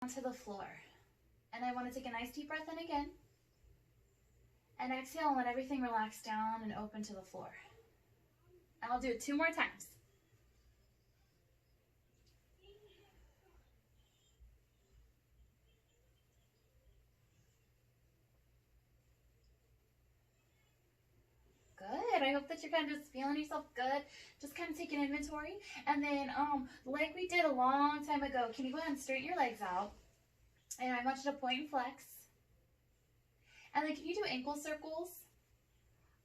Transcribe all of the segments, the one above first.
to the floor. And I want to take a nice deep breath in again. And exhale and let everything relax down and open to the floor. And I'll do it 2 more times. Good. I hope that you're kind of just feeling yourself good. Just kind of take an inventory. And then, like we did a long time ago, can you go ahead and straighten your legs out? And I want you to point and flex. And then can you do ankle circles?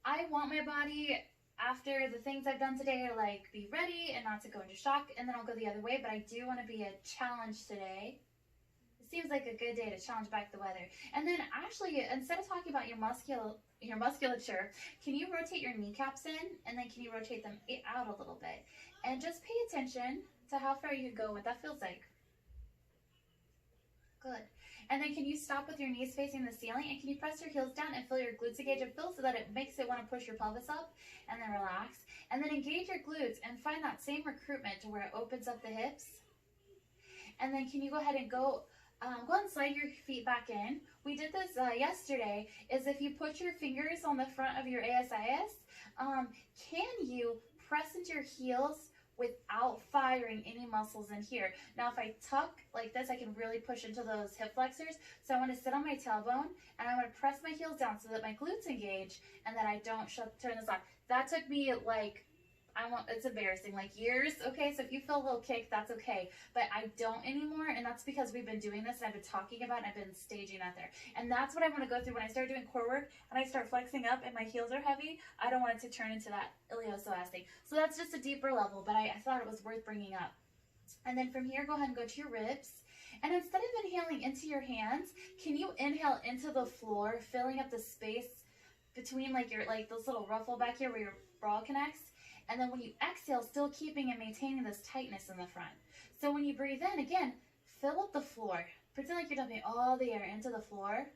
I want my body, after the things I've done today, to like be ready and not to go into shock, and then I'll go the other way, but I do want to be a challenge today. It seems like a good day to challenge back the weather. And then actually, instead of talking about your musculature, can you rotate your kneecaps in, and then can you rotate them out a little bit? And just pay attention to how far you can go, what that feels like. Good. And then can you stop with your knees facing the ceiling, and can you press your heels down and feel your glutes engage and feel so that it makes it want to push your pelvis up, and then relax. And then engage your glutes and find that same recruitment to where it opens up the hips. And then can you go ahead and go and slide your feet back in. We did this yesterday, is if you put your fingers on the front of your ASIS, can you press into your heels without firing any muscles in here? Now, if I tuck like this, I can really push into those hip flexors. So I want to sit on my tailbone, and I want to press my heels down so that my glutes engage and that I don't turn this on. That took me like, it's embarrassing, like years, okay? So if you feel a little kick, that's okay. But I don't anymore, and that's because we've been doing this, and I've been talking about it, and I've been staging out there. And that's what I want to go through when I start doing core work, and I start flexing up, and my heels are heavy. I don't want it to turn into that iliopsoas thing. So that's just a deeper level, but I thought it was worth bringing up. And then from here, go ahead and go to your ribs. And instead of inhaling into your hands, can you inhale into the floor, filling up the space between like this little ruffle back here where your bra connects? And then when you exhale, still keeping and maintaining this tightness in the front. So when you breathe in, again, fill up the floor. Pretend like you're dumping all the air into the floor,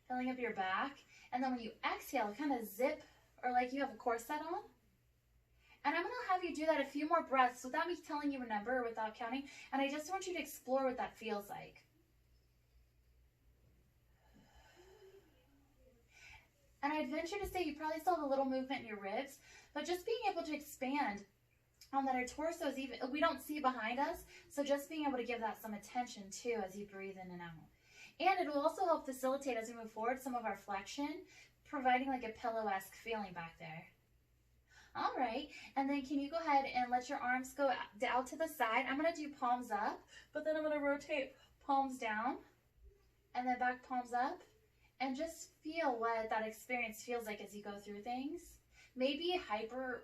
filling up your back. And then when you exhale, kind of zip, or like you have a corset on. And I'm going to have you do that a few more breaths without me telling you a number or without counting. And I just want you to explore what that feels like. And I'd venture to say you probably still have a little movement in your ribs, but just being able to expand on that our torso is even, we don't see behind us, so just being able to give that some attention too as you breathe in and out. And it will also help facilitate as we move forward some of our flexion, providing like a pillow-esque feeling back there. All right, and then can you go ahead and let your arms go out to the side? I'm going to do palms up, but then I'm going to rotate palms down, and then back palms up. And just feel what that experience feels like as you go through things. Maybe hyper,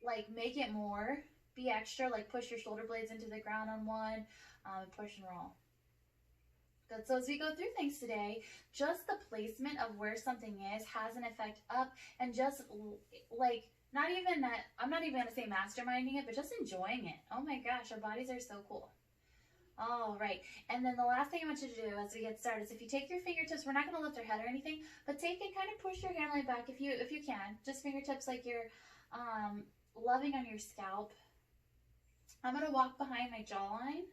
like make it more. Be extra, like push your shoulder blades into the ground on one, push and roll. Good, so as we go through things today, just the placement of where something is has an effect up, and just like, not even that, I'm not even gonna say masterminding it, but just enjoying it. Oh my gosh, our bodies are so cool. All right, and then the last thing I want you to do as we get started is if you take your fingertips, we're not going to lift our head or anything, but take and kind of push your hairline back if you can. Just fingertips like you're loving on your scalp. I'm going to walk behind my jawline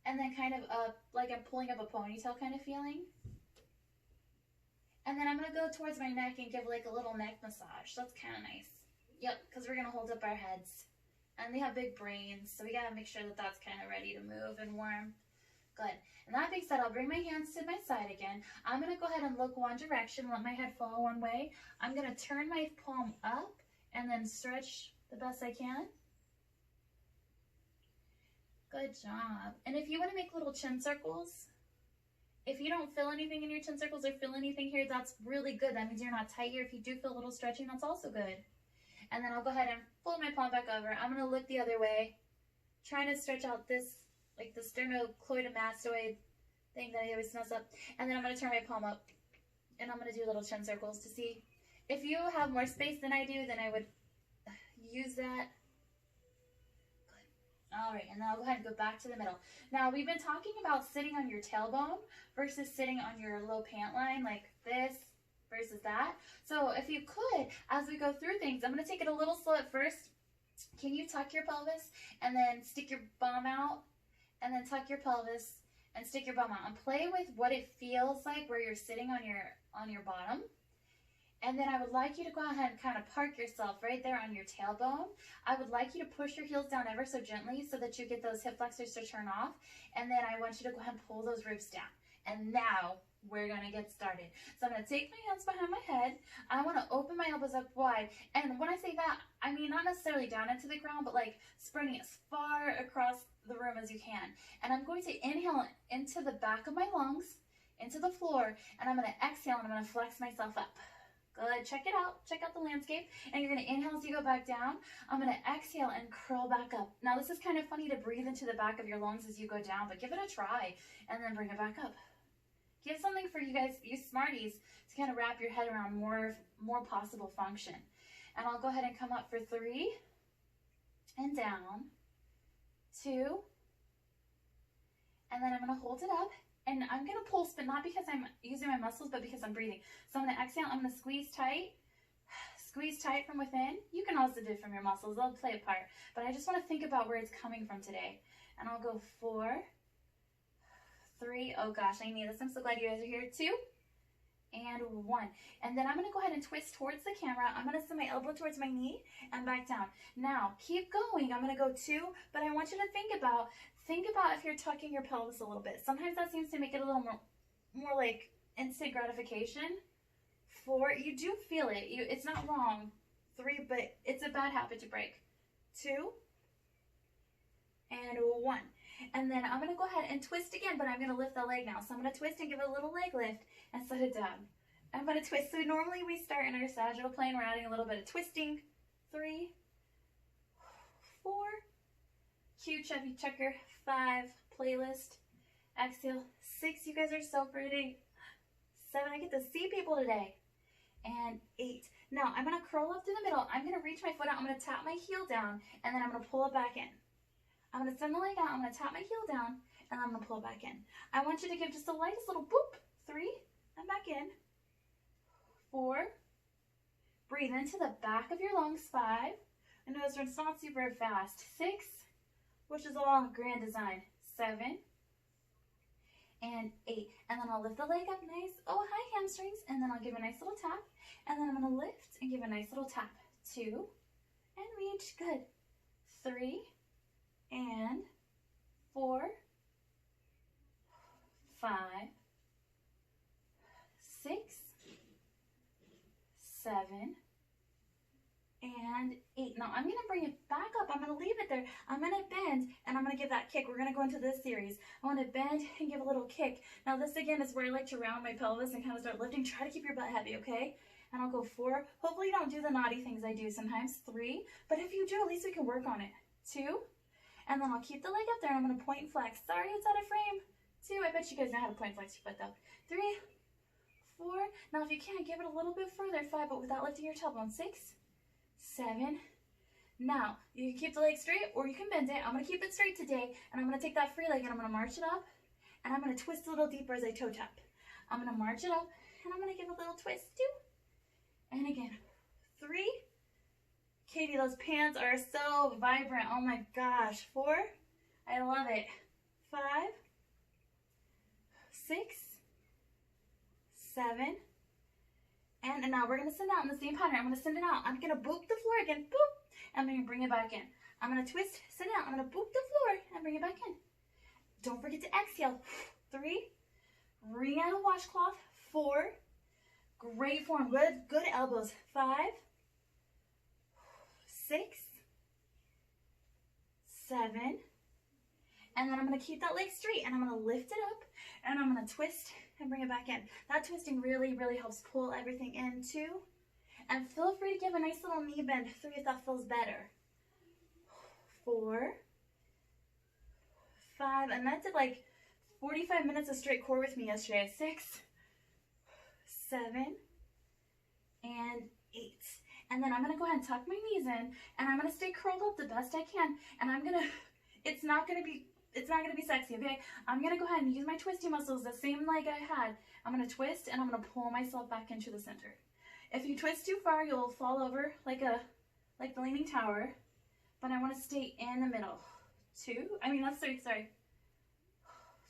and then kind of up, like I'm pulling up a ponytail kind of feeling. And then I'm going to go towards my neck and give like a little neck massage. That's kind of nice. Yep, because we're going to hold up our heads. And they have big brains, so we gotta make sure that that's kind of ready to move and warm. Good. And that being said, I'll bring my hands to my side again. I'm gonna go ahead and look one direction, let my head fall one way. I'm gonna turn my palm up and then stretch the best I can. Good job. And if you want to make little chin circles, if you don't feel anything in your chin circles or feel anything here, that's really good. That means you're not tight here. If you do feel a little stretching, that's also good. And then I'll go ahead and fold my palm back over. I'm going to look the other way, trying to stretch out this, like the sternocleidomastoid thing that I always mess up. And then I'm going to turn my palm up, and I'm going to do little chin circles to see. If you have more space than I do, then I would use that. Good. All right, and then I'll go ahead and go back to the middle. Now, we've been talking about sitting on your tailbone versus sitting on your low pant line like this versus that. So if you could, as we go through things, I'm going to take it a little slow at first. Can you tuck your pelvis and then stick your bum out and then tuck your pelvis and stick your bum out and play with what it feels like where you're sitting on your bottom. And then I would like you to go ahead and kind of park yourself right there on your tailbone. I would like you to push your heels down ever so gently so that you get those hip flexors to turn off. And then I want you to go ahead and pull those ribs down. And now we're gonna get started. So I'm gonna take my hands behind my head. I wanna open my elbows up wide. And when I say that, I mean not necessarily down into the ground, but like spreading as far across the room as you can. And I'm going to inhale into the back of my lungs, into the floor, and I'm gonna exhale and I'm gonna flex myself up. Good, check it out, check out the landscape. And you're gonna inhale as you go back down. I'm gonna exhale and curl back up. Now this is kind of funny to breathe into the back of your lungs as you go down, but give it a try and then bring it back up. Give something for you guys, you smarties, to kind of wrap your head around more possible function. And I'll go ahead and come up for 3, and down, 2, and then I'm gonna hold it up. And I'm gonna pulse, but not because I'm using my muscles, but because I'm breathing. So I'm gonna exhale, I'm gonna squeeze tight from within. You can also do it from your muscles, they'll play a part. But I just wanna think about where it's coming from today. And I'll go 4, 3, oh gosh, I need this. I'm so glad you guys are here. 2, and 1. And then I'm gonna go ahead and twist towards the camera. I'm gonna send my elbow towards my knee and back down. Now, keep going. I'm gonna go 2, but I want you to think about if you're tucking your pelvis a little bit. Sometimes that seems to make it a little more like instant gratification. 4, you do feel it. It's not wrong. 3, but it's a bad habit to break. 2, and 1. And then I'm gonna go ahead and twist again, but I'm gonna lift the leg now. So I'm gonna twist and give it a little leg lift and set it down. I'm gonna twist. So normally we start in our sagittal plane. We're adding a little bit of twisting. 3, 4, cute chubby checker. 5, playlist. Exhale. 6, you guys are so pretty. 7, I get to see people today. And 8. Now I'm gonna curl up through the middle. I'm gonna reach my foot out. I'm gonna tap my heel down, and then I'm gonna pull it back in. I'm gonna send the leg out. I'm gonna tap my heel down, and I'm gonna pull it back in. I want you to give just the lightest little boop. 3, and back in. 4. Breathe into the back of your lungs. 5. I know it's not super fast. 6, which is all grand design. 7, and 8. And then I'll lift the leg up nice. Oh, hi, hamstrings. And then I'll give a nice little tap. And then I'm going to lift and give a nice little tap. 2, and reach. Good. 3, and 4, 5, 6, 7, and 8. Now I'm going to bring it back up. I'm going to leave it there. I'm going to bend, and I'm going to give that kick. We're going to go into this series. I want to bend and give a little kick. Now this again is where I like to round my pelvis and kind of start lifting. Try to keep your butt heavy, okay? And I'll go 4. Hopefully you don't do the naughty things I do sometimes. 3, but if you do, at least we can work on it. 2, and then I'll keep the leg up there. I'm going to point and flex. Sorry, it's out of frame. 2, I bet you guys know how to point and flex your foot though. 3, 4, now if you can't, give it a little bit further. 5, but without lifting your tailbone. 6, 7, now you can keep the leg straight or you can bend it. I'm going to keep it straight today, and I'm going to take that free leg and I'm going to march it up, and I'm going to twist a little deeper as I toe tap. I'm going to march it up, and I'm going to give a little twist. 2, and again. 3, Katie, those pants are so vibrant. Oh my gosh. 4, I love it. 5, 6, 7, and now we're going to send out in the same pattern. I'm going to send it out. I'm going to boop the floor again. Boop. I'm going to bring it back in. I'm going to twist, send it out. I'm going to boop the floor and bring it back in. Don't forget to exhale. 3, wring out a washcloth. 4, great form. Good elbows. 5, 6, 7, and then I'm going to keep that leg straight, and I'm going to lift it up, and I'm going to twist and bring it back in. That twisting really, really helps pull everything in. 2, and feel free to give a nice little knee bend. 3, if that feels better. 4, 5, and that did like 45 minutes of straight core with me yesterday. 6, 7, and 8. And then I'm going to go ahead and tuck my knees in, and I'm going to stay curled up the best I can. And I'm going to, it's not going to be sexy, okay? I'm going to go ahead and use my twisty muscles, the same leg I had. I'm going to twist, and I'm going to pull myself back into the center. If you twist too far, you'll fall over like the Leaning Tower. But I want to stay in the middle. 2, that's 3, sorry.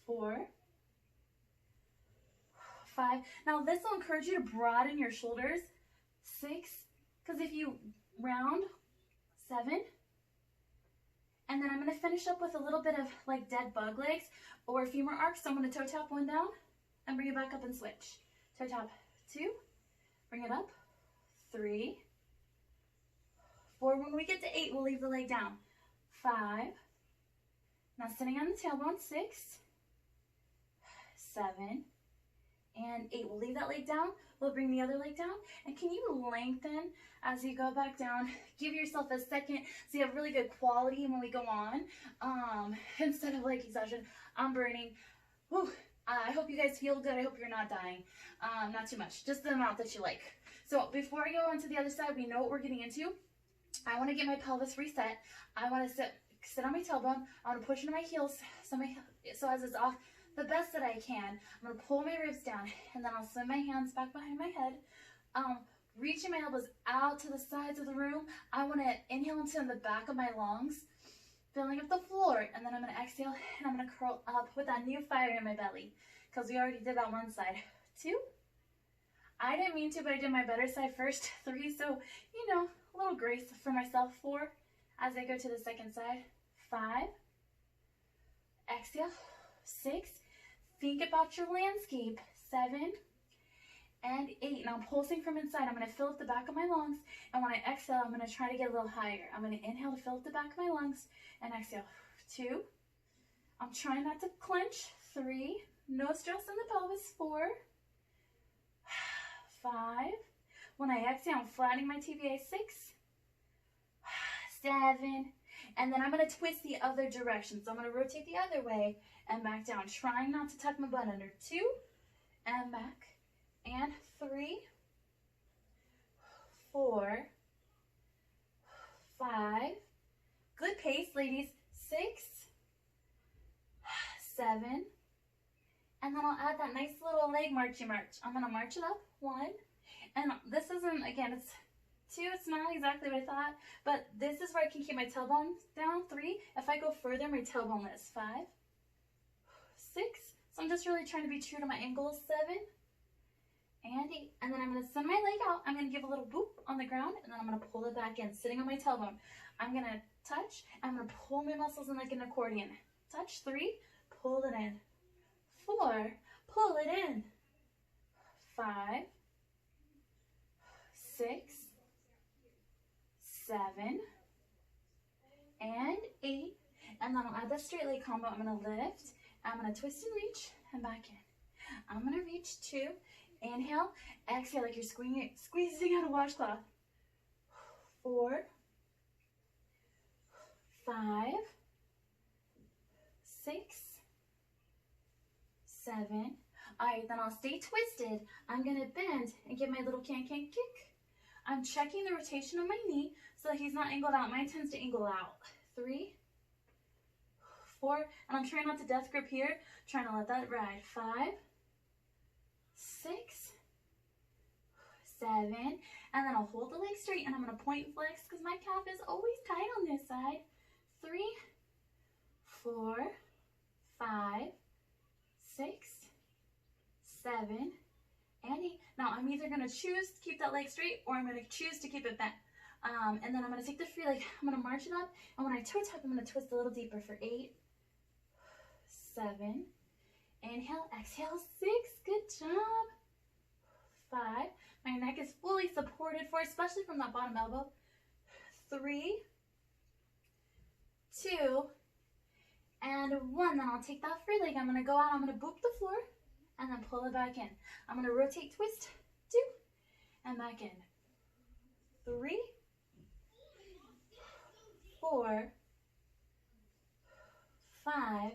4, 4, 5. Now this will encourage you to broaden your shoulders. 6, because if you round, 7. And then I'm going to finish up with a little bit of like dead bug legs or femur arcs. So I'm going to toe tap 1 down and bring it back up and switch. Toe tap 2, bring it up, 3, 4. When we get to 8, we'll leave the leg down. 5. Now sitting on the tailbone, 6, 7, and 8. We'll leave that leg down. We'll bring the other leg down. And can you lengthen as you go back down? Give yourself a second so you have really good quality when we go on. Instead of like exhaustion, I'm burning. Whew. I hope you guys feel good. I hope you're not dying. Not too much, just the amount that you like. So before I go on to the other side, we know what we're getting into. I want to get my pelvis reset. I want to sit on my tailbone. I want to push into my heels so as it's off the best that I can. I'm going to pull my ribs down, and then I'll swing my hands back behind my head, reaching my elbows out to the sides of the room. I want to inhale into the back of my lungs, filling up the floor, and then I'm going to exhale, and I'm going to curl up with that new fire in my belly, because we already did that one side. 2. I didn't mean to, but I did my better side first. 3, so, you know, a little grace for myself. 4, as I go to the second side. 5, exhale. 6, think about your landscape. 7 and 8. Now I'm pulsing from inside. I'm going to fill up the back of my lungs, and when I exhale, I'm going to try to get a little higher. I'm going to inhale to fill up the back of my lungs and exhale. 2, I'm trying not to clench. 3, no stress in the pelvis. 4, 5, when I exhale, I'm flattening my TVA. 6, 7, and then I'm going to twist the other direction. So I'm going to rotate the other way and back down, trying not to tuck my butt under. 2, and back, and 3, 4, 5, good pace, ladies. 6, 7, and then I'll add that nice little leg marchy march. I'm going to march it up. 1, and this isn't, again, it's 2, it's not exactly what I thought, but this is where I can keep my tailbone down. 3, if I go further, my tailbone lifts. 5, 6, so I'm just really trying to be true to my angles. 7, and 8, and then I'm going to send my leg out. I'm going to give a little boop on the ground, and then I'm going to pull it back in, sitting on my tailbone. I'm going to touch, I'm going to pull my muscles in like an accordion. Touch. 3, pull it in. 4, pull it in. 5, 6, 7, and 8, and then I'll add that straight leg combo. I'm going to lift, I'm going to twist and reach, and back in. I'm going to reach. 2, inhale, exhale like you're squeezing out a washcloth. 4, 5, 6, 7. All right, then I'll stay twisted. I'm going to bend and give my little can-can kick. I'm checking the rotation of my knee so that he's not angled out. Mine tends to angle out. 3, 4, and I'm trying not to death grip here. Trying to let that ride. 5, 6, 7, and then I'll hold the leg straight, and I'm going to point and flex because my calf is always tight on this side. 3, 4, 5, 6, 7, and 8. Now I'm either going to choose to keep that leg straight, or I'm going to choose to keep it bent. And then I'm going to take the free leg, I'm going to march it up, and when I toe tap, I'm going to twist a little deeper for 8, 7, inhale, exhale, 6, good job. 5, my neck is fully supported for, especially from that bottom elbow. 3, 2, and 1. Then I'll take that free leg, I'm going to go out, I'm going to boop the floor, and then pull it back in. I'm going to rotate, twist, 2, and back in. 3, 4, 5,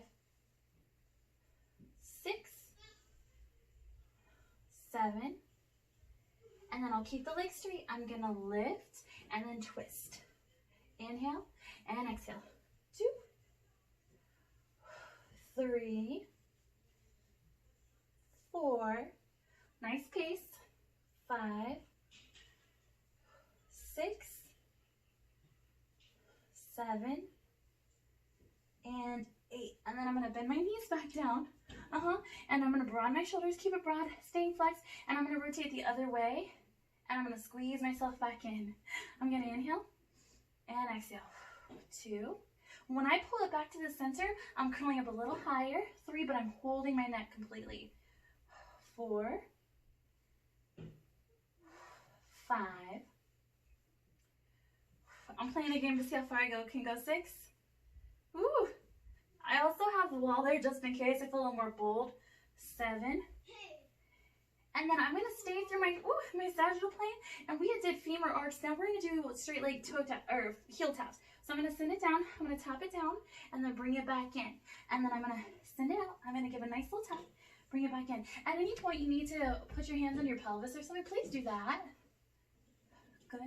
6, 7, and then I'll keep the leg straight. I'm going to lift and then twist. Inhale and exhale. 2, 3, 4, nice pace. 5, 6, 7, and 8. And then I'm going to bend my knees back down. And I'm going to broaden my shoulders, keep it broad, staying flexed, and I'm going to rotate the other way, and I'm going to squeeze myself back in. I'm going to inhale and exhale. 2. When I pull it back to the center, I'm curling up a little higher. 3, but I'm holding my neck completely. 4, 5. I'm playing a game to see how far I go. Can you go 6? Ooh. I also have the wall there just in case I feel a little more bold. 7. And then I'm going to stay through my sagittal plane. And we did femur arch. Now we're going to do straight leg toe tap, or heel taps. So I'm going to send it down. I'm going to tap it down and then bring it back in. And then I'm going to send it out. I'm going to give a nice little tap. Bring it back in. At any point you need to put your hands on your pelvis or something, please do that. Good.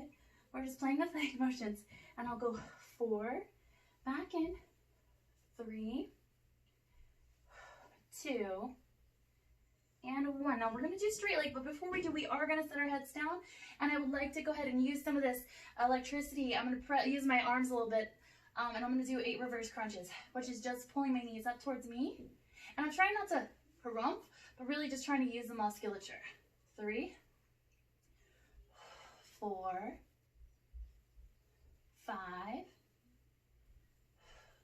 We're just playing with leg motions. And I'll go 4, back in, 3, 2, and 1. Now we're going to do straight leg, but before we do, we are going to set our heads down. And I would like to go ahead and use some of this electricity. I'm going to use my arms a little bit, and I'm going to do 8 reverse crunches, which is just pulling my knees up towards me. And I'm trying not to harumph, but really just trying to use the musculature. 3, 4, 5,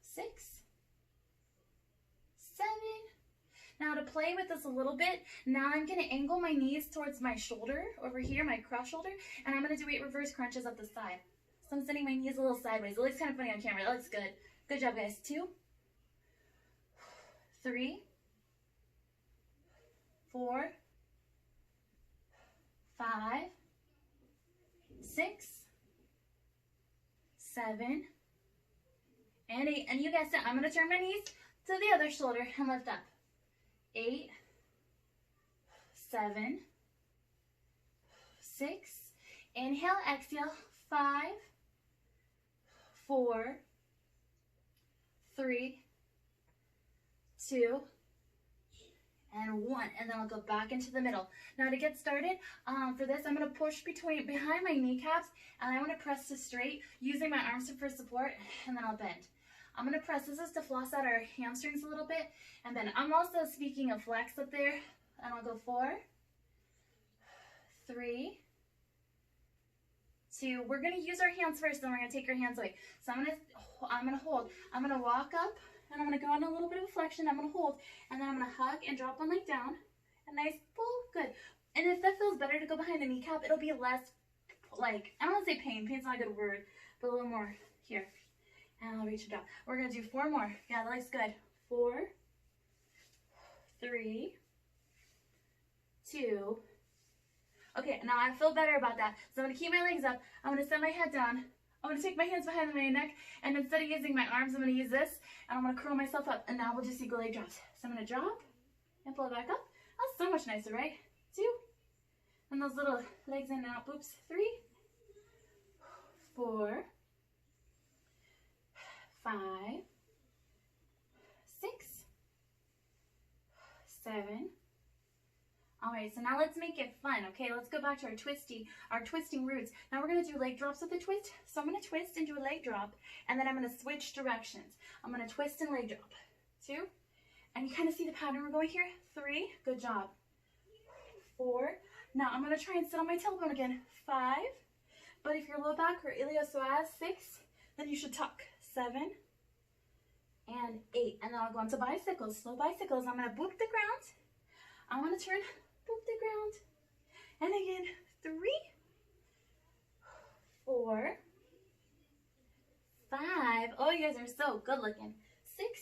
6, 7. Now to play with this a little bit, now I'm going to angle my knees towards my shoulder over here, my cross shoulder, and I'm going to do 8 reverse crunches up the side. So I'm sending my knees a little sideways. It looks kind of funny on camera. It looks good. Good job, guys. 2, 3, 4, 5, 6, 7, and 8. And you guys said I'm going to turn my knees to the other shoulder and lift up. 8, 7, 6. Inhale, exhale. 5, 4, 3, 2, and 1. And then I'll go back into the middle. Now to get started, for this, I'm going to push behind my kneecaps, and I want to press to straight using my arms for support, and then I'll bend. I'm going to press. This is to floss out our hamstrings a little bit, and then I'm also speaking of flex up there, and I'll go 4, 3, 2. We're going to use our hands first, then we're going to take our hands away. So I'm going to hold. I'm going to walk up, and I'm going to go on a little bit of a flexion. I'm going to hold, and then I'm going to hug and drop one leg down. A nice pull. Good. And if that feels better to go behind the kneecap, it'll be less, like, I don't want to say pain. Pain's not a good word, but a little more here. And I'll reach it down. We're going to do 4 more. Yeah, that looks good. 4, 3, 2. Okay, now I feel better about that. So I'm going to keep my legs up. I'm going to set my head down. I'm going to take my hands behind my neck, and instead of using my arms, I'm going to use this, and I'm going to curl myself up, and now we'll just equal leg drops. So I'm going to drop and pull it back up. That's so much nicer, right? 2. And those little legs in and out. Oops. 3, 4, 5, 6, 7. All right, so now let's make it fun, okay? Let's go back to our twisting roots. Now we're going to do leg drops with the twist. So I'm going to twist and do a leg drop, and then I'm going to switch directions. I'm going to twist and leg drop. 2, and you kind of see the pattern we're going here. 3, good job. 4, now I'm going to try and sit on my tailbone again. 5, but if your low back or iliopsoas, 6, then you should tuck. 7, and 8, and then I'll go into bicycles, slow bicycles. I'm going to boop the ground. I want to turn, boop the ground, and again, 3, 4, 5. Oh, you guys are so good looking. 6,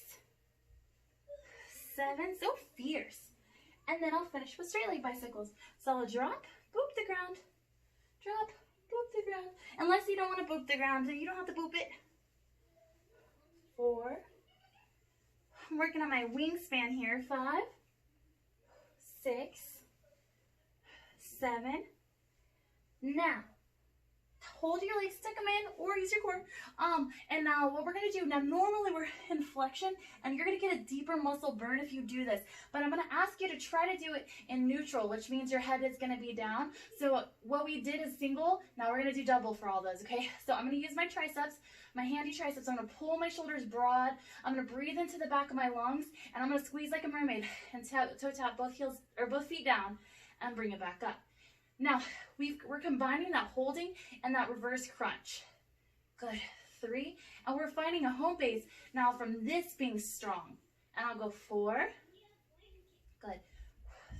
7, so fierce. And then I'll finish with straight leg bicycles. So I'll drop, boop the ground, drop, boop the ground. Unless you don't want to boop the ground, then you don't have to boop it. 4. I'm working on my wingspan here. 5, 6, 7. Now, hold your legs, stick them in, or use your core. And now what we're gonna do, now normally we're in flexion, and you're gonna get a deeper muscle burn if you do this, but I'm gonna ask you to try to do it in neutral, which means your head is gonna be down. So what we did is single, now we're gonna do double for all those, okay? So I'm gonna use my triceps, my handy triceps. I'm gonna pull my shoulders broad. I'm gonna breathe into the back of my lungs, and I'm gonna squeeze like a mermaid and toe tap both heels or both feet down and bring it back up. Now we're combining that holding and that reverse crunch. Good. 3, and we're finding a home base now from this being strong. And I'll go 4. Good.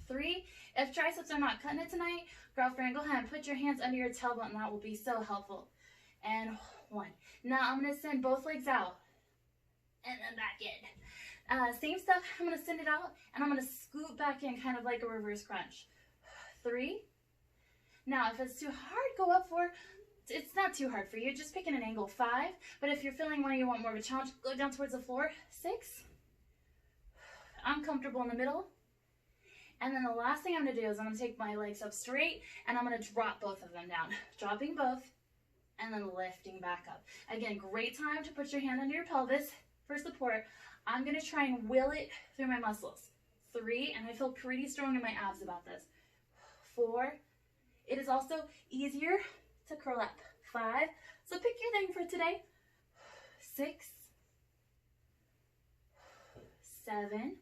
3. If triceps are not cutting it tonight, girlfriend, go ahead and put your hands under your tailbone, and that will be so helpful. And 1. Now I'm gonna send both legs out and then back in. Same stuff. I'm gonna send it out and I'm gonna scoot back in, kind of like a reverse crunch. 3. Now if it's too hard, go up 4. It's not too hard for you, just picking an angle. 5. But if you're feeling one, you want more of a challenge, go down towards the floor. 6. I'm comfortable in the middle. And then the last thing I'm gonna do is I'm gonna take my legs up straight and I'm gonna drop both of them down. Dropping both and then lifting back up. Again, great time to put your hand under your pelvis for support. I'm gonna try and will it through my muscles. 3, and I feel pretty strong in my abs about this. 4. It is also easier to curl up. 5. So pick your thing for today. 6. 7.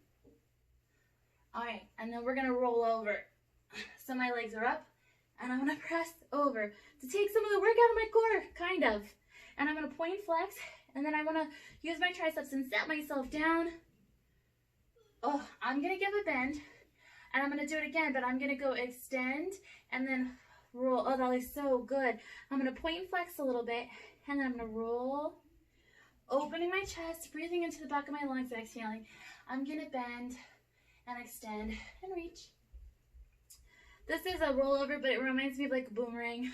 All right, and then we're gonna roll over. So my legs are up, and I'm gonna press over to take some of the work out of my core, kind of. And I'm gonna point flex, and then I wanna use my triceps and set myself down. Oh, I'm gonna give a bend, and I'm gonna do it again, but I'm gonna go extend, and then roll. Oh, that looks so good. I'm gonna point and flex a little bit, and then I'm gonna roll, opening my chest, breathing into the back of my lungs, exhaling. I'm gonna bend and extend and reach. This is a rollover, but it reminds me of like a boomerang,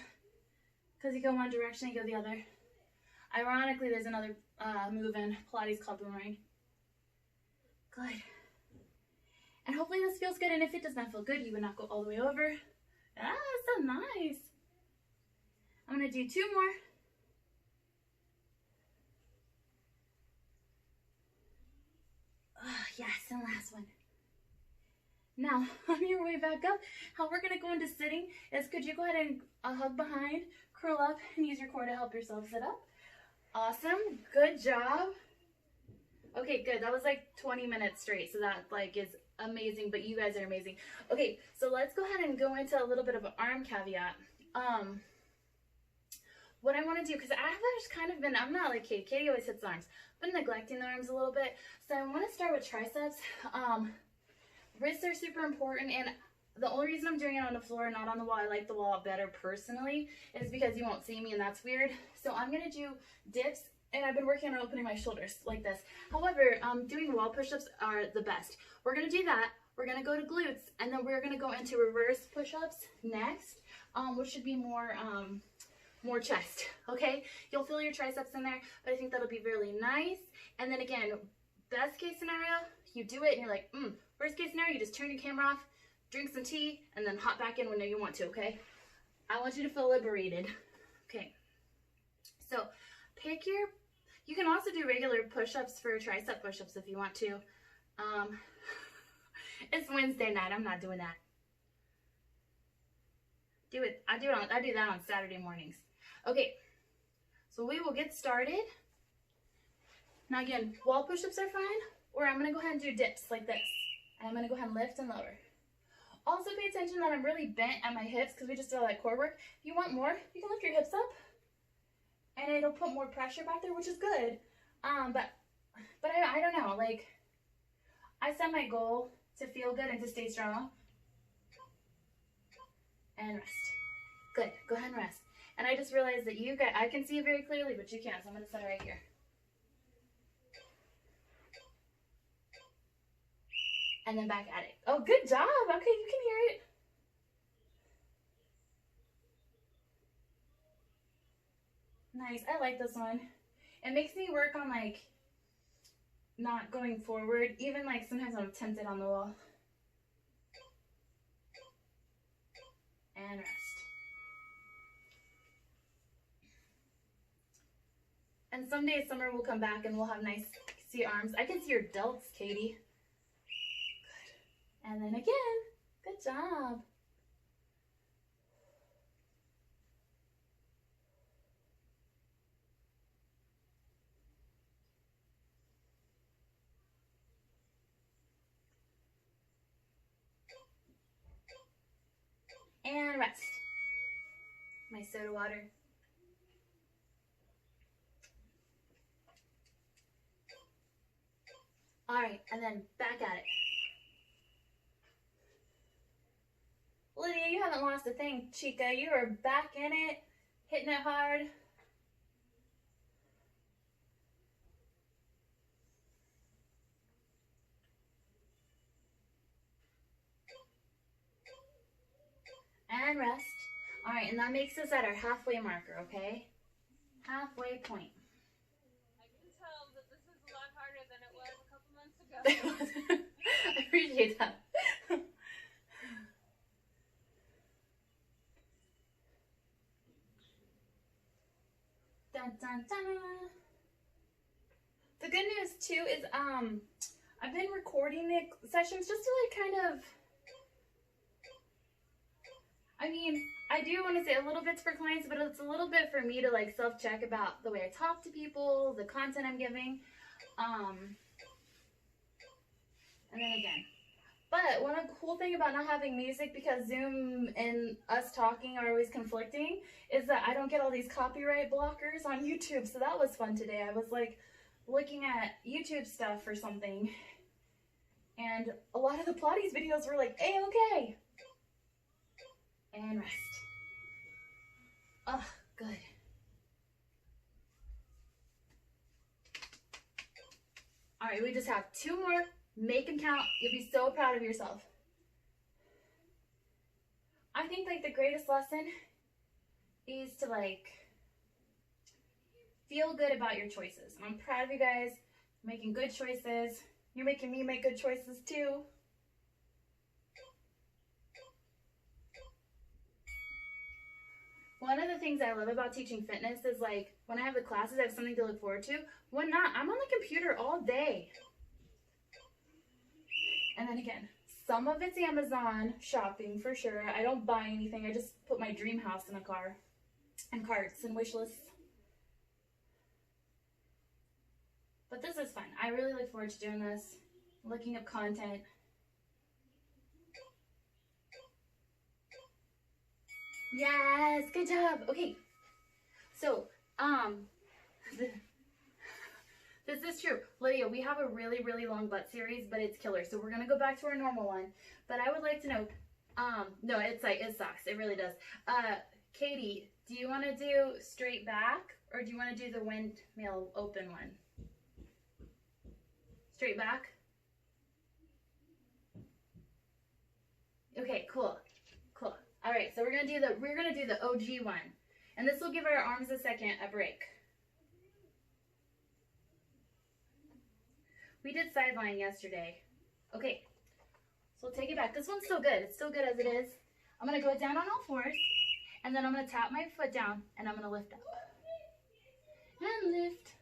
because you go one direction, you go the other. Ironically, there's another move in Pilates called boomerang. Good. And hopefully this feels good, and if it does not feel good, you would not go all the way over. Ah, so nice. I'm gonna do 2 more. Oh, yes, and last one. Now, on your way back up, how we're gonna go into sitting is, could you go ahead and hug behind, curl up, and use your core to help yourself sit up. Awesome, good job. Okay, good, that was like 20 minutes straight, so that like is amazing, but you guys are amazing. Okay, so let's go ahead and go into a little bit of an arm caveat. What I want to do, because I've just kind of been, I'm not like Katie. Katie always hits the arms, but neglecting the arms a little bit. So I want to start with triceps. Wrists are super important, and the only reason I'm doing it on the floor, not on the wall, I like the wall better personally, is because you won't see me, and that's weird. So I'm going to do dips, and I've been working on opening my shoulders like this. However, doing wall push-ups are the best. We're going to do that. We're going to go to glutes, and then we're going to go into reverse push-ups next, which should be more chest, okay? You'll feel your triceps in there, but I think that'll be really nice. And then again, best case scenario, you do it and you're like, Worst case scenario, you just turn your camera off, drink some tea, and then hop back in whenever you want to, okay? I want you to feel liberated. Okay, so pick your, you can also do regular push-ups for tricep push-ups if you want to. It's Wednesday night, I'm not doing that. I do that on Saturday mornings. Okay, so we will get started. Now again, wall push-ups are fine, or I'm gonna go ahead and do dips like this. And I'm gonna go ahead and lift and lower. Also pay attention that I'm really bent at my hips because we just did all that core work. If you want more, you can lift your hips up and it'll put more pressure back there, which is good. But I don't know, like, I set my goal to feel good and to stay strong. And rest. Good, go ahead and rest. And I just realized that I can see it very clearly, but you can't, so I'm gonna set it right here. And then back at it. Oh, good job. Okay, you can hear it. Nice. I like this one. It makes me work on like not going forward. Even like sometimes I'm tempted on the wall. And rest. And someday summer will come back and we'll have nice, see arms. I can see your delts, Katie. Good. And then again. Good job. And rest. My soda water. All right, and then back at it. Lydia, you haven't lost a thing, Chica. You are back in it, hitting it hard. And rest. All right, and that makes us at our halfway marker, okay? Halfway point. I can tell that this is a lot harder than it was a couple months ago. I appreciate that. Dun, dun, dun. The good news too is I've been recording the sessions just to like kind of, I mean, I do want to say a little bit's for clients, but it's a little bit for me to like self-check about the way I talk to people, the content I'm giving. And then again. But one cool thing about not having music, because Zoom and us talking are always conflicting, is that I don't get all these copyright blockers on YouTube. So that was fun today. I was like looking at YouTube stuff or something, and a lot of the Pilates videos were like, A-okay. And rest. Oh, good. All right, we just have 2 more. Make them count. You'll be so proud of yourself. I think like the greatest lesson is to like feel good about your choices. And I'm proud of you guys making good choices. You're making me make good choices too. One of the things I love about teaching fitness is like when I have the classes, I have something to look forward to. When not, I'm on the computer all day. And then again, some of it's Amazon shopping for sure. I don't buy anything. I just put my dream house in a car and carts and wish lists. But this is fun. I really look forward to doing this, looking up content. Yes, good job. Okay, so this is true. Lydia, we have a really, really long butt series, but it's killer. So we're going to go back to our normal one. But I would like to know, no, it's like, it sucks. It really does. Katie, do you want to do straight back or do you want to do the windmill open one? Straight back? Okay, cool. Cool. All right, so we're going to do the OG one. And this will give our arms a break. We did sideline yesterday. Okay, so we'll take it back. This one's still good. It's still good as it is. I'm going to go down on all fours, and then I'm going to tap my foot down, and I'm going to lift up. And lift.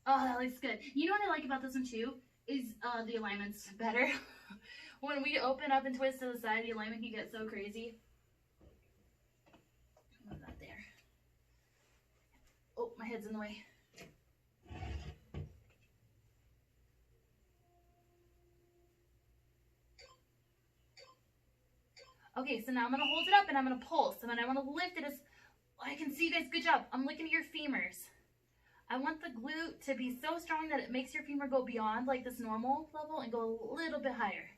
Oh, that looks good. You know what I like about this one too? Is the alignment's better. When we open up and twist to the side, the alignment can get so crazy. Move that there. Oh, my head's in the way. Okay, so now I'm going to hold it up and I'm going to pulse. And then I want to lift it as I can see you guys. Good job. I'm looking at your femurs. I want the glute to be so strong that it makes your femur go beyond like this normal level and go a little bit higher.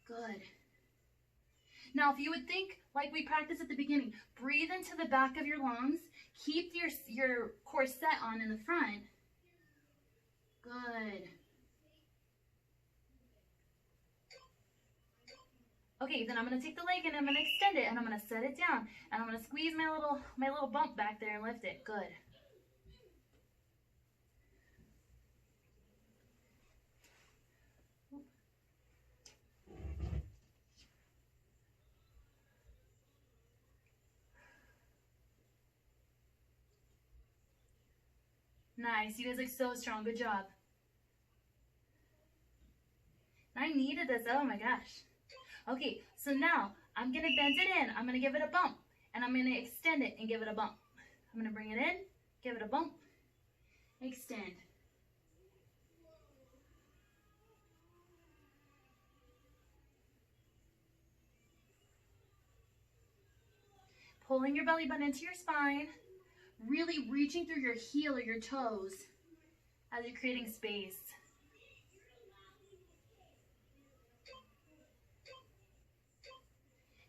Good. Now, if you would think like we practiced at the beginning, breathe into the back of your lungs. Keep your core set on in the front. Good. Okay, then I'm going to take the leg and I'm going to extend it and I'm going to set it down and I'm going to squeeze my little bump back there and lift it. Good. Nice. You guys look so strong. Good job. I needed this. Oh my gosh. Okay, so now I'm going to bend it in. I'm going to give it a bump. And I'm going to extend it and give it a bump. I'm going to bring it in, give it a bump, extend. Pulling your belly button into your spine. Really reaching through your heel or your toes as you're creating space.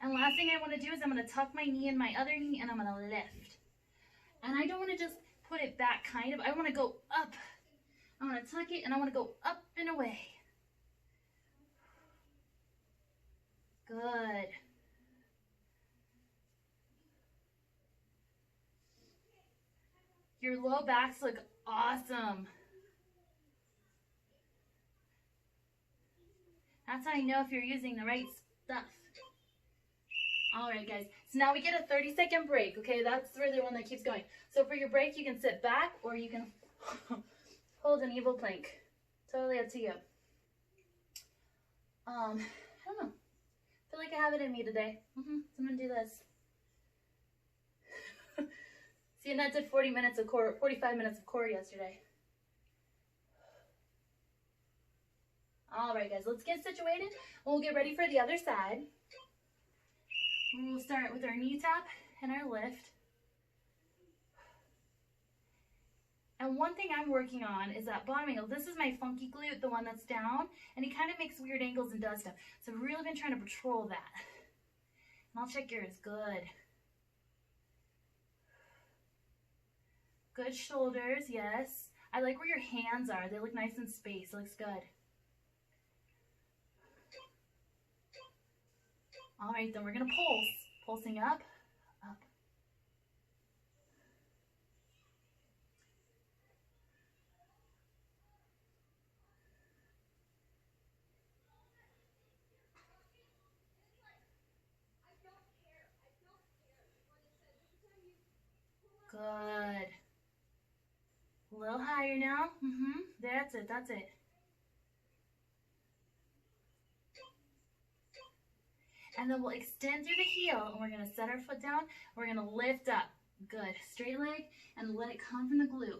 And last thing I want to do is I'm going to tuck my knee in my other knee and I'm going to lift. And I don't want to just put it back kind of. I want to go up. I want to tuck it and I want to go up and away. Good. Your low backs look awesome. That's how I know if you're using the right stuff. All right, guys. So now we get a 30-second break, okay? That's really the one that keeps going. So for your break, you can sit back or you can hold an evil plank. Totally up to you. I don't know. I feel like I have it in me today. So I'm going to do this. See, and I did 45 minutes of core yesterday. All right, guys, let's get situated. We'll get ready for the other side. We'll start with our knee tap and our lift. And one thing I'm working on is that bottom angle. This is my funky glute, the one that's down, and he kind of makes weird angles and does stuff. So I've really been trying to patrol that. And I'll check yours. Good. Good shoulders, yes. I like where your hands are. They look nice in space. It looks good. All right, then we're going to pulse. Pulsing up, up. Good. A little higher now. That's it, that's it. And then we'll extend through the heel, and we're going to set our foot down. We're going to lift up. Good. Straight leg, and let it come from the glute.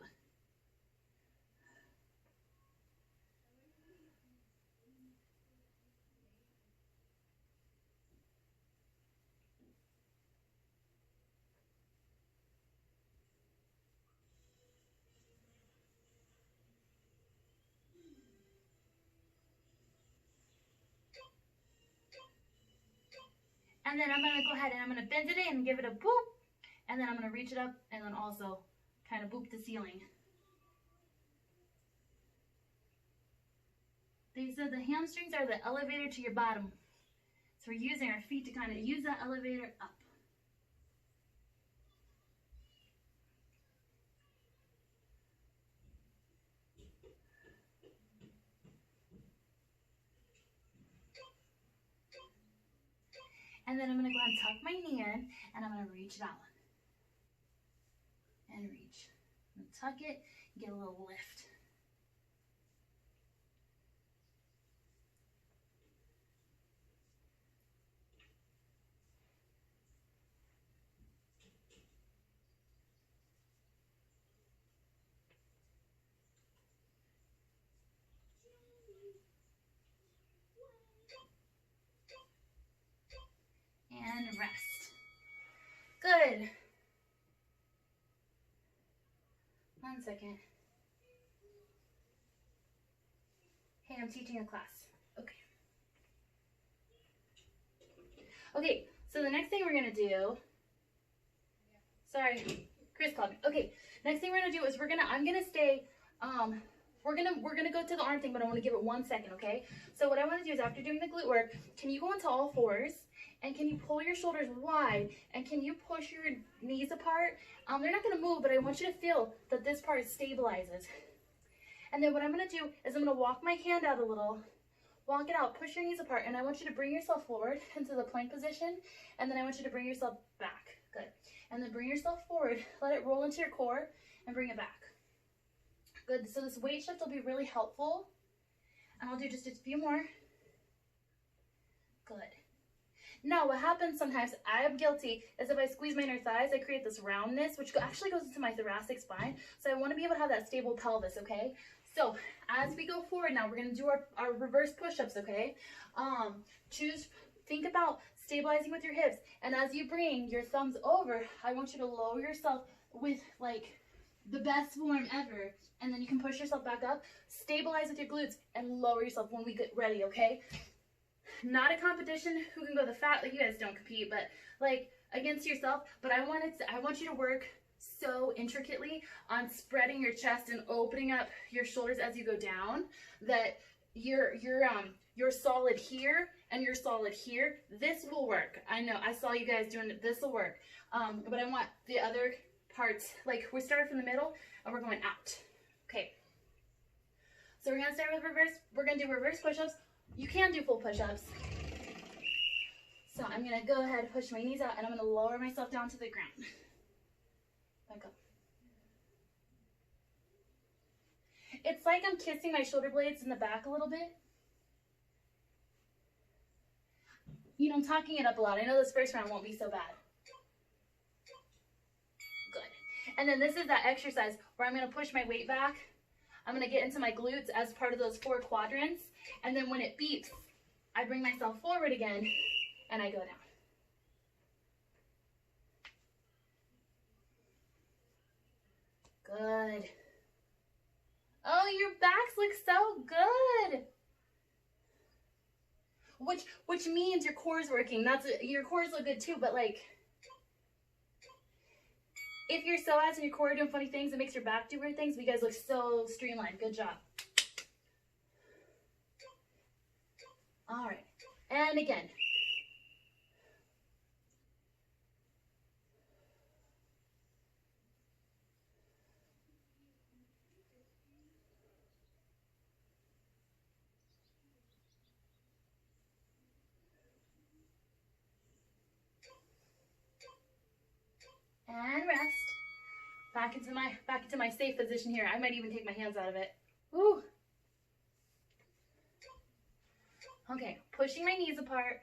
And then I'm going to go ahead and I'm going to bend it in and give it a boop. And then I'm going to reach it up and then also kind of boop the ceiling. They said the hamstrings are the elevator to your bottom. So we're using our feet to kind of use that elevator up. And then I'm going to go ahead and tuck my knee in, and I'm going to reach it out. And reach. And tuck it, get a little lift. And rest. Good. 1 second. Hey, I'm teaching a class. Okay. Okay, so the next thing we're gonna do, sorry, Chris called me. Okay, next thing we're gonna do is I'm gonna stay, we're gonna go to the arm thing, but I wanna give it 1 second, okay? So what I wanna do is after doing the glute work, can you go into all fours? And can you pull your shoulders wide? And can you push your knees apart? They're not going to move, but I want you to feel that this part stabilizes. And then what I'm going to do is I'm going to walk my hand out a little. Walk it out. Push your knees apart. And I want you to bring yourself forward into the plank position. And then I want you to bring yourself back. Good. And then bring yourself forward. Let it roll into your core and bring it back. Good. So this weight shift will be really helpful. And I'll do just a few more. Good. Now, what happens sometimes, I am guilty, is if I squeeze my inner thighs, I create this roundness, which actually goes into my thoracic spine. So I want to be able to have that stable pelvis, okay? So as we go forward now, we're going to do our reverse push-ups, okay? Think about stabilizing with your hips. And as you bring your thumbs over, I want you to lower yourself with like the best form ever. And then you can push yourself back up, stabilize with your glutes, and lower yourself when we get ready, okay? Not a competition who can go the fat, like you guys don't compete, but like against yourself. But I want you to work so intricately on spreading your chest and opening up your shoulders as you go down that you're solid here and you're solid here. This will work. I know, I saw you guys doing it. This will work. But I want the other parts, like we started from the middle and we're going out. Okay. So we're gonna start with reverse. We're gonna do reverse push-ups. You can do full push-ups. So I'm gonna go ahead and push my knees out and I'm gonna lower myself down to the ground. Back up. It's like I'm kissing my shoulder blades in the back a little bit. You know, I'm talking it up a lot. I know this first round won't be so bad. Good. And then this is that exercise where I'm gonna push my weight back. I'm gonna get into my glutes as part of those 4 quadrants. And then when it beeps, I bring myself forward again and I go down. Good. Oh, your backs look so good. Which means your core is working. Your cores look good too, but like, if your psoas and your core are doing funny things, it makes your back do weird things. But you guys look so streamlined. Good job. All right, and again. And rest. Back into my safe position here. I might even take my hands out of it. Woo. Okay, pushing my knees apart,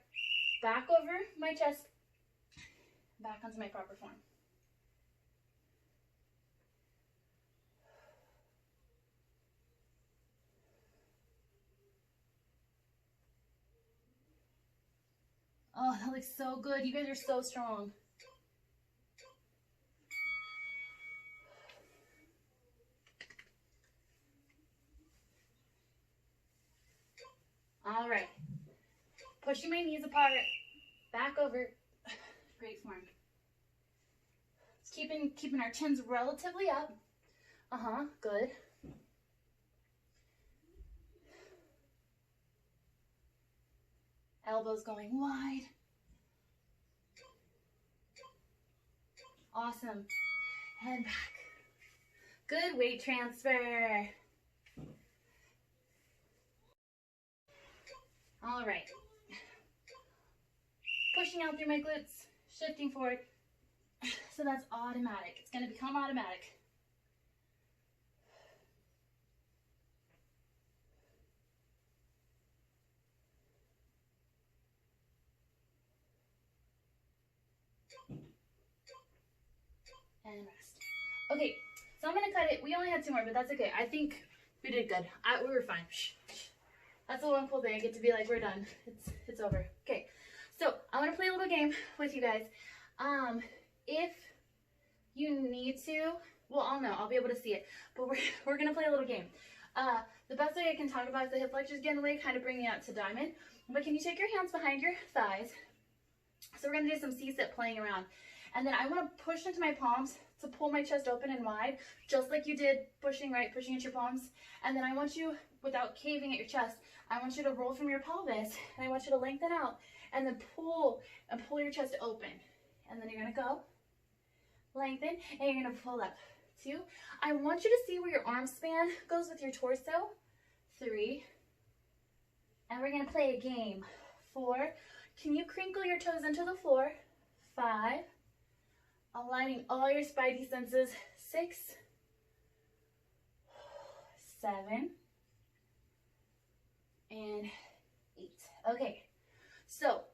back over my chest, back onto my proper form. Oh, that looks so good. You guys are so strong. All right, pushing my knees apart, back over, great form. Keeping our chins relatively up. Good. Elbows going wide. Awesome. And back. Good weight transfer. All right. Pushing out through my glutes, shifting forward. So that's automatic. It's going to become automatic. And rest. Okay, so I'm going to cut it. We only had 2 more, but that's okay. I think we did good. We were fine. That's the one cool thing. I get to be like, we're done. It's over. Okay, so I want to play a little game with you guys. If you need to, well, I'll be able to see it, but we're going to play a little game. The best way I can talk about is the hip flexors get in the way, kind of bring you out to diamond. But can you take your hands behind your thighs? So we're going to do some C-sit playing around. And then I want to push into my palms to pull my chest open and wide, just like you did pushing at your palms. And then I want you, without caving at your chest, I want you to roll from your pelvis, and I want you to lengthen out, and then pull your chest open. And then you're going to go, lengthen, and you're going to pull up. 2. I want you to see where your arm span goes with your torso. 3. And we're going to play a game. 4. Can you crinkle your toes into the floor? 5. Aligning all your spidey senses. 6. 7, and 8. Okay, so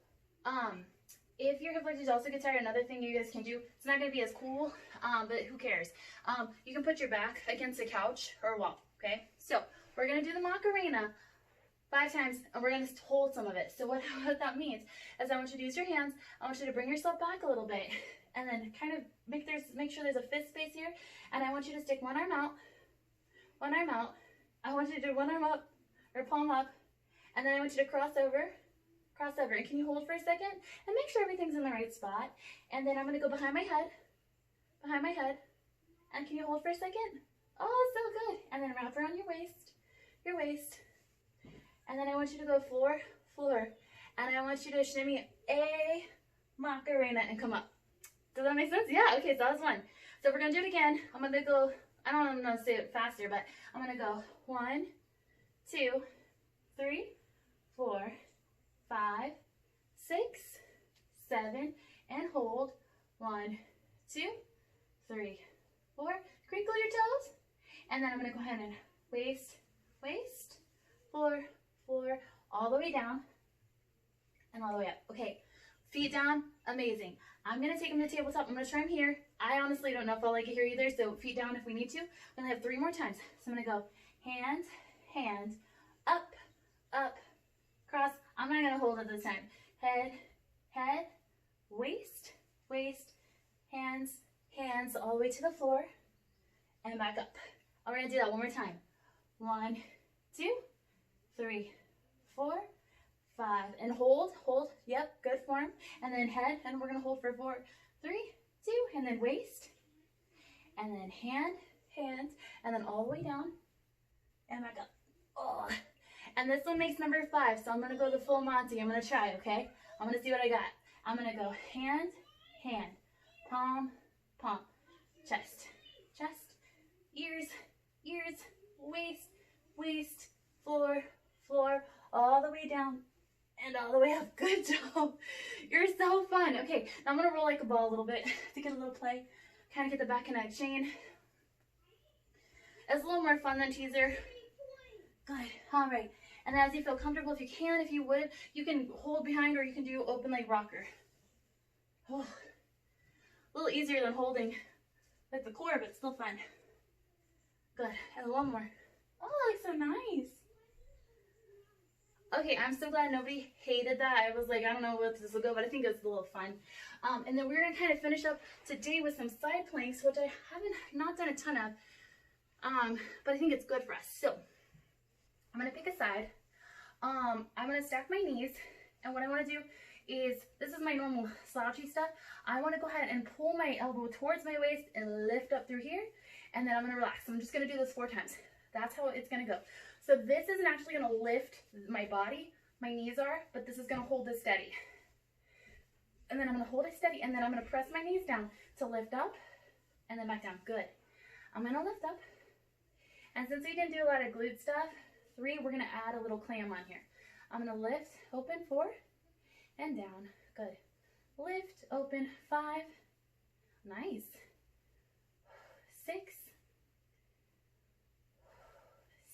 if your hip flexors also get tired, another thing you guys can do, it's not going to be as cool, but who cares? You can put your back against a couch or a wall, okay? So we're going to do the Macarena 5 times, and we're going to hold some of it. So what that means is I want you to use your hands. I want you to bring yourself back a little bit, and then kind of make sure there's a fist space here, and I want you to stick one arm out, one arm out. I want you to do one arm up, or palm up, and then I want you to cross over. And can you hold for a second and make sure everything's in the right spot? And then I'm going to go behind my head, and can you hold for a second? Oh, so good. And then wrap around your waist, and then I want you to go floor, and I want you to shimmy a Macarena and come up. Does that make sense? Yeah, okay, so that's one. So we're going to do it again. I'm going to go, I don't know how to say it faster, but I'm going to go 1, 2, 3, 4, 5, 6, 7, and hold. 1, 2, 3, 4. Crinkle your toes. And then I'm going to go ahead and waist, floor, all the way down, and all the way up. Okay, feet down, amazing. I'm going to take them to tabletop. I'm going to try them here. I honestly don't know if I'll like it here either, so feet down if we need to. I'm going to have 3 more times. So I'm going to go hand, up, cross. I'm not going to hold it this time. Head, waist, hands all the way to the floor, and back up. We're going to do that one more time. 1, 2, 3, 4, 5, and hold, yep, good form, and then head, and we're going to hold for 4, 3, 2, and then waist, and then hand, and then all the way down, and back up. Oh. And this one makes number 5, so I'm going to go the full Monty. I'm going to try, okay? I'm going to see what I got. I'm going to go hand, palm, chest, ears, waist, floor, all the way down and all the way up. Good job. You're so fun. Okay, now I'm going to roll like a ball a little bit to get a little play, kind of get the back and neck chain. It's a little more fun than teaser. Good. All right. And as you feel comfortable, if you would, you can hold behind or you can do open leg rocker. Oh, a little easier than holding like the core, but still fun. Good. And one more. Oh, that looks so nice. Okay, I'm so glad nobody hated that. I was like, I don't know where this will go, but I think it's a little fun. And then we're going to kind of finish up today with some side planks, which I haven't not done a ton of, but I think it's good for us. So I'm going to pick a side. I'm going to stack my knees, and what I want to do is, this is my normal slouchy stuff. I want to go ahead and pull my elbow towards my waist and lift up through here, and then I'm going to relax. I'm just going to do this 4 times. That's how it's going to go. So this isn't actually going to lift my body, my knees are, but this is going to hold this steady. And then I'm going to hold it steady, and then I'm going to press my knees down to lift up, and then back down. Good. I'm going to lift up, and since we didn't do a lot of glute stuff, 3, we're going to add a little clam on here. I'm going to lift, open, 4, and down. Good. Lift, open, 5. Nice. 6,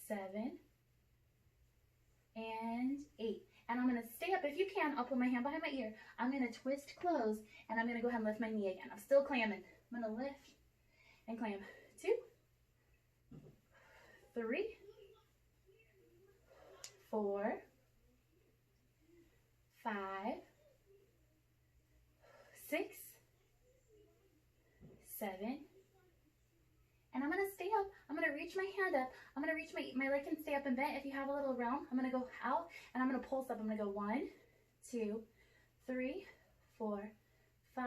7, and 8. And I'm going to stay up. If you can, I'll put my hand behind my ear. I'm going to twist close, and I'm going to go ahead and lift my knee again. I'm still clamming. I'm going to lift and clam. 2, 3, 4, 5, 6, 7, and I'm going to stay up. I'm going to reach my hand up. I'm going to reach my leg can stay up and bent. If you have a little round, I'm going to go out, and I'm going to pulse up. I'm going to go 1, 2, 3, 4, 5.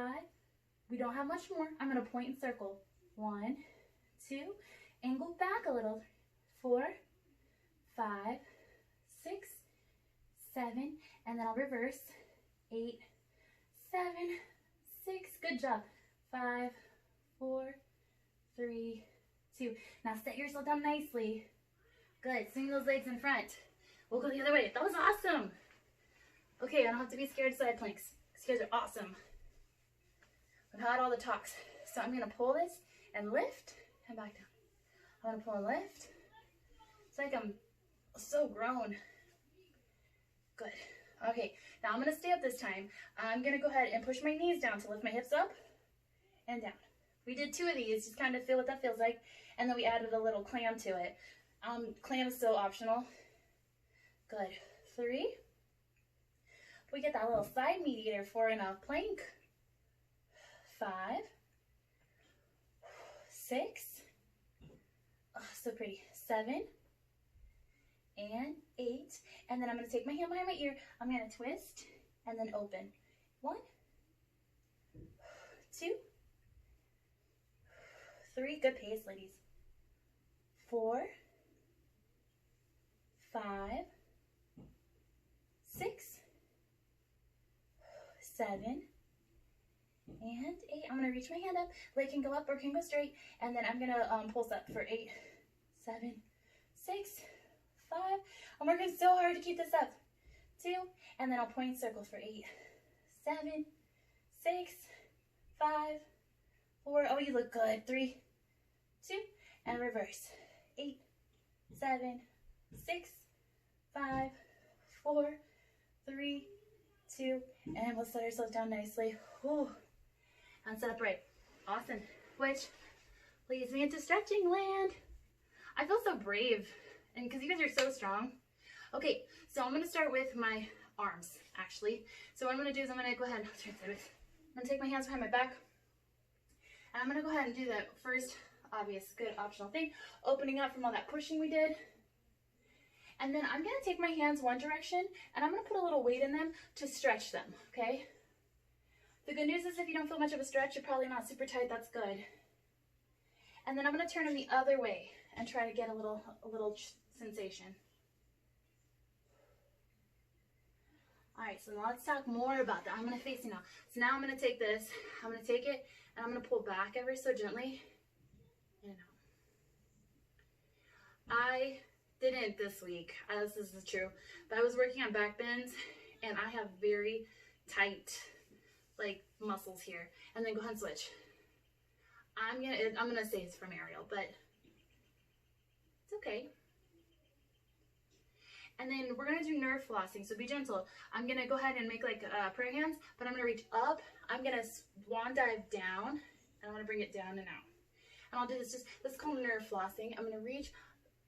We don't have much more. I'm going to point and circle. 1, 2, angle back a little. 4, 5, 6, 7, and then I'll reverse. 8, 7, 6. Good job. 5, 4, 3, 2. Now set yourself down nicely. Good. Swing those legs in front. We'll go the other way. That was awesome. Okay, I don't have to be scared of side planks. These guys are awesome. I've had all the talks. So I'm going to pull this and lift and back down. I'm going to pull and lift It's like I'm so grown. Good. Okay, now I'm gonna stay up this time. I'm gonna go ahead and push my knees down to lift my hips up and down. We did 2 of these, just kind of feel what that feels like. And then we added a little clam to it. Clam is so optional. Good. 3. We get that little side mediator for in a plank. 5. 6. Oh, so pretty. 7. And 8. And then I'm going to take my hand behind my ear. I'm going to twist and then open. 1, 2, 3. Good pace, ladies. 4, 5, 6, 7, and 8. I'm going to reach my hand up. Leg can go up or can go straight. And then I'm going to pulse up for 8, 7, 6, 5. I'm working so hard to keep this up. 2. And then I'll point circle for 8, 7, 6, 5, 4. Oh, you look good. 3, 2. And reverse. 8, 7, 6, 5, 4, 3, 2, and we'll set ourselves down nicely. Whew. And sit upright. Awesome. Which leads me into stretching land. I feel so brave, and because you guys are so strong. Okay, so I'm going to start with my arms, actually. So what I'm going to do is I'm going to go ahead and I'm going to take my hands behind my back, and I'm going to go ahead and do the first obvious, good, optional thing, opening up from all that pushing we did. And then I'm going to take my hands one direction, and I'm going to put a little weight in them to stretch them, okay? The good news is if you don't feel much of a stretch, you're probably not super tight, that's good. And then I'm going to turn them the other way and try to get a little sensation. All right, so now let's talk more about that. I'm going to face you now. So now I'm going to take this, I'm going to take it, and I'm going to pull back ever so gently. And out. I didn't this week, as this is true, but I was working on back bends, and I have very tight, like, muscles here. And then go ahead and switch. I'm gonna say it's from Ariel, but it's okay. And then we're gonna do nerve flossing, so be gentle. I'm gonna go ahead and make like prayer hands, but I'm gonna reach up. I'm gonna swan dive down, and I'm gonna bring it down and out. And I'll do this this is called nerve flossing. I'm gonna reach,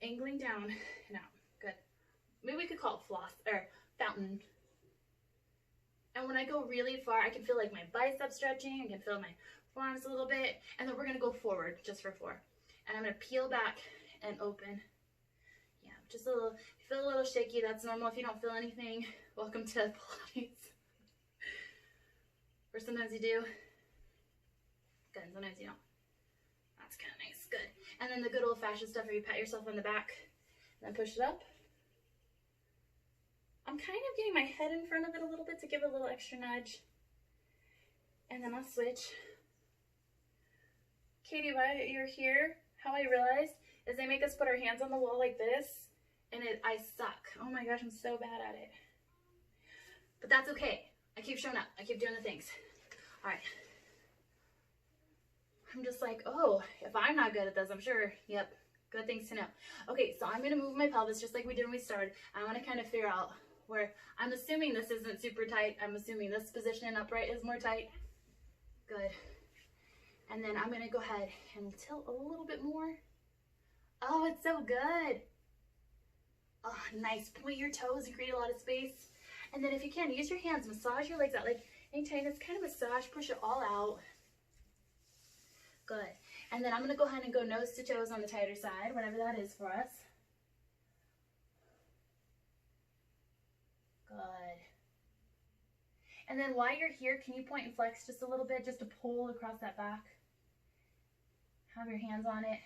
angling down and out. Good. Maybe we could call it floss or fountain. And when I go really far, I can feel like my bicep stretching. I can feel my forearms a little bit. And then we're gonna go forward just for 4. And I'm gonna peel back and open. Yeah, just a little. If you feel a little shaky, that's normal. If you don't feel anything, welcome to Pilates. Or sometimes you do. Good. Sometimes you don't. That's kind of nice. Good. And then the good old-fashioned stuff where you pat yourself on the back and then push it up. I'm kind of getting my head in front of it a little bit to give it a little extra nudge. And then I'll switch. Katie, while you're here, how I realized is they make us put our hands on the wall like this, and I suck. Oh my gosh, I'm so bad at it. But that's okay. I keep showing up. I keep doing the things. All right. I'm just like, oh, if I'm not good at this, I'm sure, yep, good things to know. Okay, so I'm going to move my pelvis just like we did when we started. I want to kind of figure out where, I'm assuming this isn't super tight. I'm assuming this position upright is more tight. Good. And then I'm going to go ahead and tilt a little bit more. Oh, it's so good. Oh, nice. Point your toes and create a lot of space. And then if you can, use your hands, massage your legs out. Like anytime it's kind of massage, push it all out. Good. And then I'm going to go ahead and go nose to toes on the tighter side, whatever that is for us. Good. And then while you're here, can you point and flex just a little bit, just to pull across that back? Have your hands on it.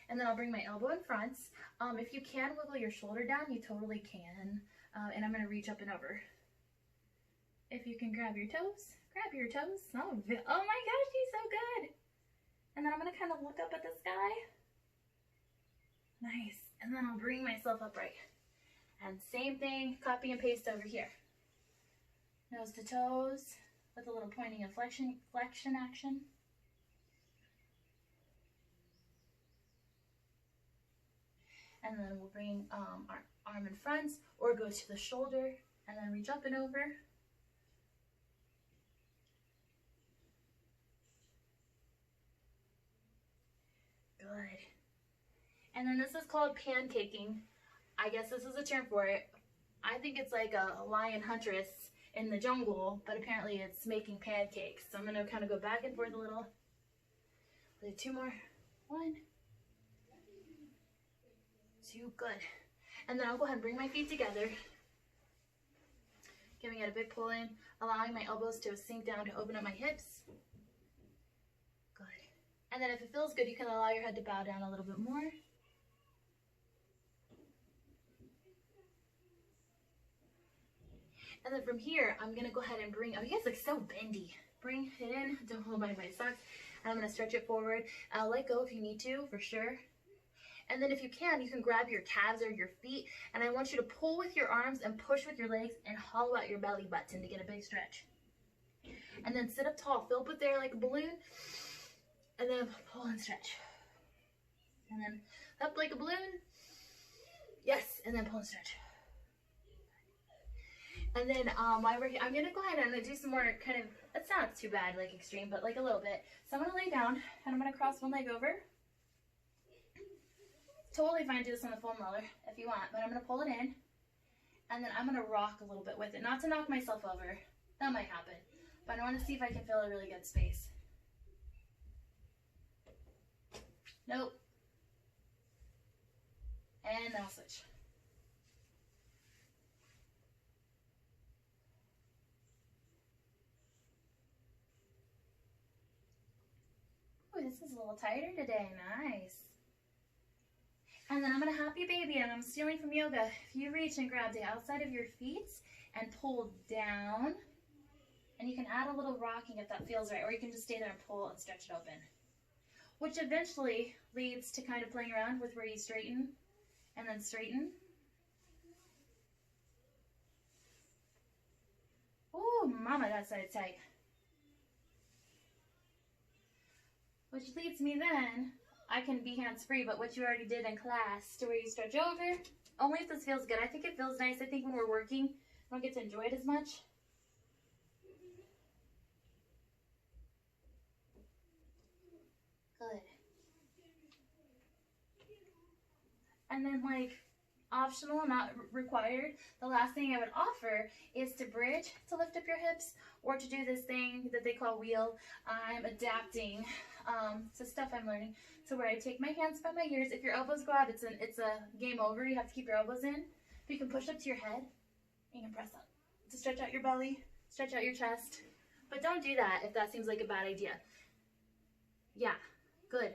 And then I'll bring my elbow in front. If you can wiggle your shoulder down, you totally can. And I'm going to reach up and over. If you can grab your toes, grab your toes. Oh my gosh, she's so good. And then I'm going to kind of look up at the sky. Nice. And then I'll bring myself upright. And same thing, copy and paste over here. Nose to toes with a little pointing and flexion action. And then we'll bring our arm in front or go to the shoulder and then reach up and over. Good. And then this is called pancaking. I guess this is a term for it. I think it's like a lion huntress in the jungle, but apparently it's making pancakes. So I'm going to kind of go back and forth a little. Do 2 more. 1, 2, good. And then I'll go ahead and bring my feet together, giving it a big pull in, allowing my elbows to sink down to open up my hips. Good. And then if it feels good, you can allow your head to bow down a little bit more. And then from here, I'm gonna go ahead and bring, oh, you guys look so bendy. Bring it in, don't hold my socks. And I'm gonna stretch it forward. Let go if you need to, for sure. And then if you can grab your calves or your feet, and I want you to pull with your arms and push with your legs and hollow out your belly button to get a big stretch. And then sit up tall, fill up with air like a balloon, and then pull and stretch. And then up like a balloon. Yes, and then pull and stretch. And then while we're here, I'm gonna go ahead and do some more kind of, it's not too bad, like extreme, but like a little bit. So I'm gonna lay down and I'm gonna cross one leg over. Totally fine to do this on the foam roller if you want, but I'm gonna pull it in and then I'm gonna rock a little bit with it. Not to knock myself over, that might happen, but I wanna see if I can feel a really good space. Nope. And then I'll switch. Oh, this is a little tighter today, nice. And then I'm gonna happy baby, and I'm stealing from yoga. If you reach and grab the outside of your feet and pull down, and you can add a little rocking if that feels right, or you can just stay there and pull and stretch it open. Which eventually leads to kind of playing around with where you straighten and then straighten. Oh, mama, that side's tight. Which leads me then, I can be hands-free, but what you already did in class, to where you stretch over, only if this feels good. I think it feels nice. I think when we're working, I don't get to enjoy it as much. Good. And then like optional, not required, the last thing I would offer is to bridge to lift up your hips or to do this thing that they call wheel. I'm adapting to stuff I'm learning. So where I take my hands by my ears. If your elbows go out, it's a game over. You have to keep your elbows in. But you can push up to your head and you can press up to stretch out your belly, stretch out your chest. But don't do that if that seems like a bad idea. Yeah, good.